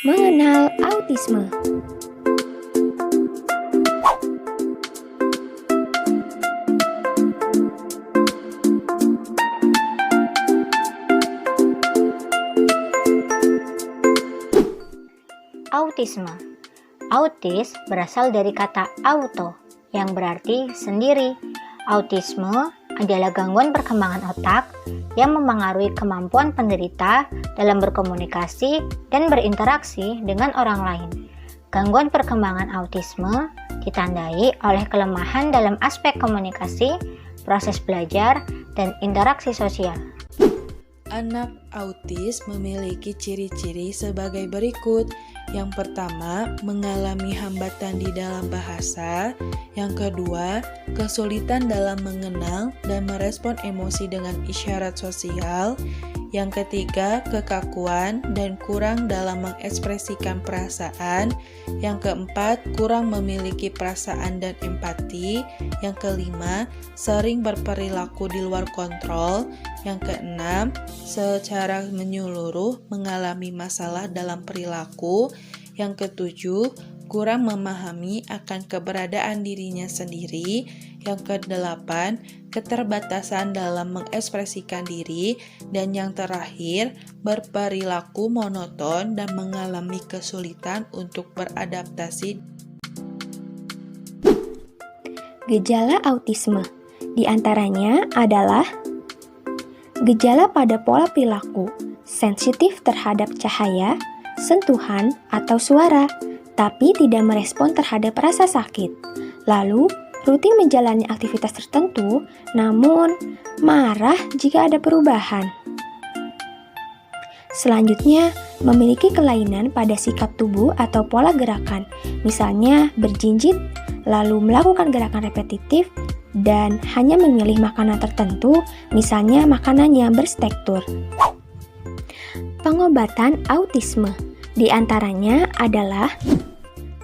Mengenal autisme. Autisme. Autis berasal dari kata auto, yang berarti sendiri. Autisme adalah gangguan perkembangan otak yang memengaruhi kemampuan penderita dalam berkomunikasi dan berinteraksi dengan orang lain. Gangguan perkembangan autisme ditandai oleh kelemahan dalam aspek komunikasi, proses belajar, dan interaksi sosial. Anak autis memiliki ciri-ciri sebagai berikut. Yang pertama, mengalami hambatan di dalam bahasa. Yang kedua, kesulitan dalam mengenal dan merespon emosi dengan isyarat sosial. Yang ketiga, kekakuan dan kurang dalam mengekspresikan perasaan. Yang keempat, kurang memiliki perasaan dan empati. Yang kelima, sering berperilaku di luar kontrol. Yang keenam, secara menyeluruh mengalami masalah dalam perilaku. Yang ketujuh, kurang memahami akan keberadaan dirinya sendiri. Yang kedelapan, keterbatasan dalam mengekspresikan diri. Dan yang terakhir, berperilaku monoton dan mengalami kesulitan untuk beradaptasi. Gejala autisme di antaranya adalah gejala pada pola perilaku, sensitif terhadap cahaya, sentuhan, atau suara, tapi tidak merespon terhadap rasa sakit. Lalu, rutin menjalani aktivitas tertentu, namun marah jika ada perubahan. Selanjutnya, memiliki kelainan pada sikap tubuh atau pola gerakan, misalnya berjinjit, lalu melakukan gerakan repetitif, dan hanya memilih makanan tertentu, misalnya makanan yang berstruktur. Pengobatan autisme di antaranya adalah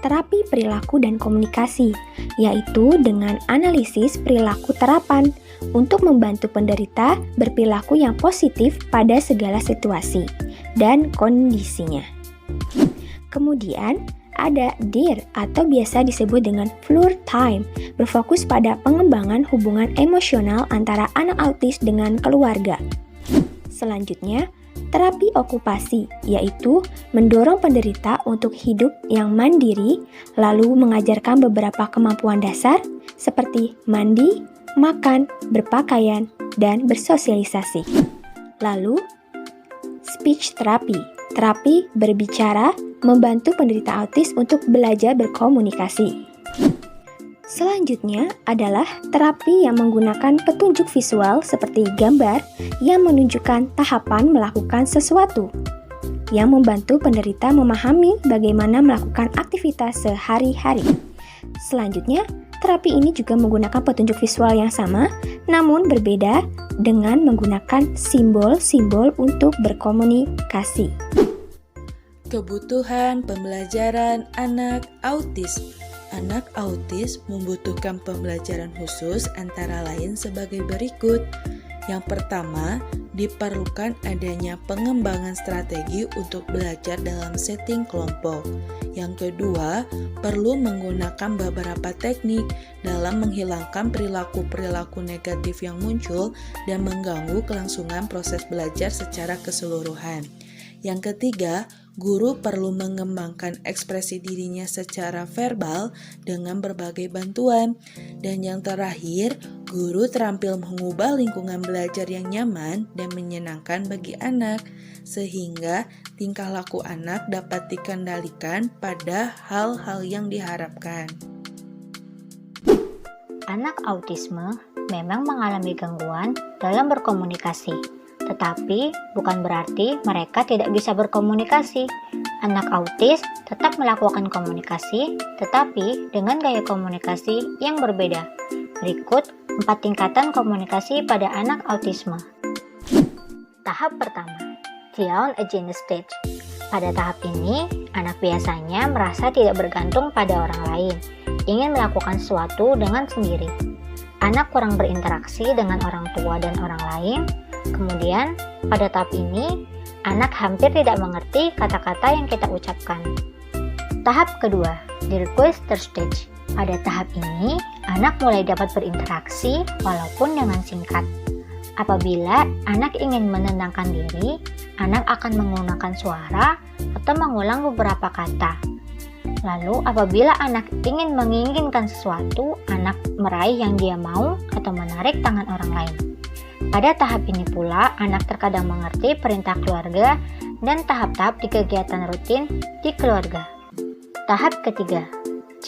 terapi perilaku dan komunikasi, yaitu dengan analisis perilaku terapan untuk membantu penderita berperilaku yang positif pada segala situasi dan kondisinya. Kemudian, ada DIR atau biasa disebut dengan Fluor Time, berfokus pada pengembangan hubungan emosional antara anak autis dengan keluarga. Selanjutnya, terapi okupasi, yaitu mendorong penderita untuk hidup yang mandiri, lalu mengajarkan beberapa kemampuan dasar seperti mandi, makan, berpakaian, dan bersosialisasi. Lalu, speech therapy, terapi berbicara, membantu penderita autis untuk belajar berkomunikasi. Selanjutnya adalah terapi yang menggunakan petunjuk visual seperti gambar yang menunjukkan tahapan melakukan sesuatu, yang membantu penderita memahami bagaimana melakukan aktivitas sehari-hari. Selanjutnya, terapi ini juga menggunakan petunjuk visual yang sama, namun berbeda dengan menggunakan simbol-simbol untuk berkomunikasi. Kebutuhan pembelajaran anak autis. Anak autis membutuhkan pembelajaran khusus antara lain sebagai berikut. Yang pertama, diperlukan adanya pengembangan strategi untuk belajar dalam setting kelompok. Yang kedua, perlu menggunakan beberapa teknik dalam menghilangkan perilaku-perilaku negatif yang muncul dan mengganggu kelangsungan proses belajar secara keseluruhan. Yang ketiga, guru perlu mengembangkan ekspresi dirinya secara verbal dengan berbagai bantuan. Dan yang terakhir, guru terampil mengubah lingkungan belajar yang nyaman dan menyenangkan bagi anak, sehingga tingkah laku anak dapat dikendalikan pada hal-hal yang diharapkan. Anak autisme memang mengalami gangguan dalam berkomunikasi, tetapi bukan berarti mereka tidak bisa berkomunikasi. Anak autis tetap melakukan komunikasi, tetapi dengan gaya komunikasi yang berbeda. Berikut 4 tingkatan komunikasi pada anak autisme. Tahap pertama, Beyond Agenda Stage. Pada tahap ini, anak biasanya merasa tidak bergantung pada orang lain, ingin melakukan sesuatu dengan sendiri. Anak kurang berinteraksi dengan orang tua dan orang lain. Kemudian, pada tahap ini, anak hampir tidak mengerti kata-kata yang kita ucapkan. Tahap kedua, the requester stage. Pada tahap ini, anak mulai dapat berinteraksi walaupun dengan singkat. Apabila anak ingin menenangkan diri, anak akan menggunakan suara atau mengulang beberapa kata. Lalu, apabila anak ingin menginginkan sesuatu, anak meraih yang dia mau atau menarik tangan orang lain. Pada tahap ini pula, anak terkadang mengerti perintah keluarga dan tahap-tahap di kegiatan rutin di keluarga. Tahap ketiga,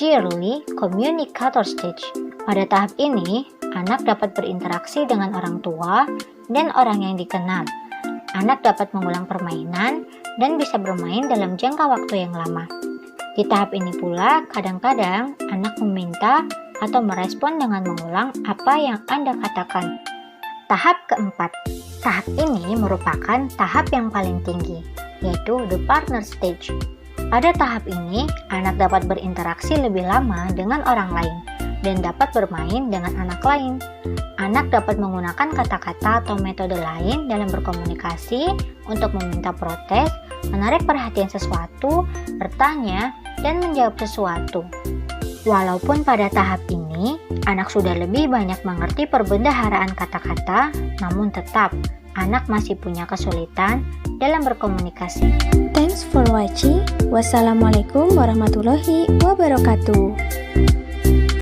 early communicator stage. Pada tahap ini, anak dapat berinteraksi dengan orang tua dan orang yang dikenal. Anak dapat mengulang permainan dan bisa bermain dalam jangka waktu yang lama. Di tahap ini pula, kadang-kadang anak meminta atau merespon dengan mengulang apa yang Anda katakan. Tahap keempat. Tahap ini merupakan tahap yang paling tinggi, yaitu the partner stage. Pada tahap ini, anak dapat berinteraksi lebih lama dengan orang lain dan dapat bermain dengan anak lain. Anak dapat menggunakan kata-kata atau metode lain dalam berkomunikasi untuk meminta protes, menarik perhatian sesuatu, bertanya, dan menjawab sesuatu. Walaupun pada tahap ini, anak sudah lebih banyak mengerti perbendaharaan kata-kata, namun tetap anak masih punya kesulitan dalam berkomunikasi. Thanks for watching. Wassalamualaikum warahmatullahi wabarakatuh.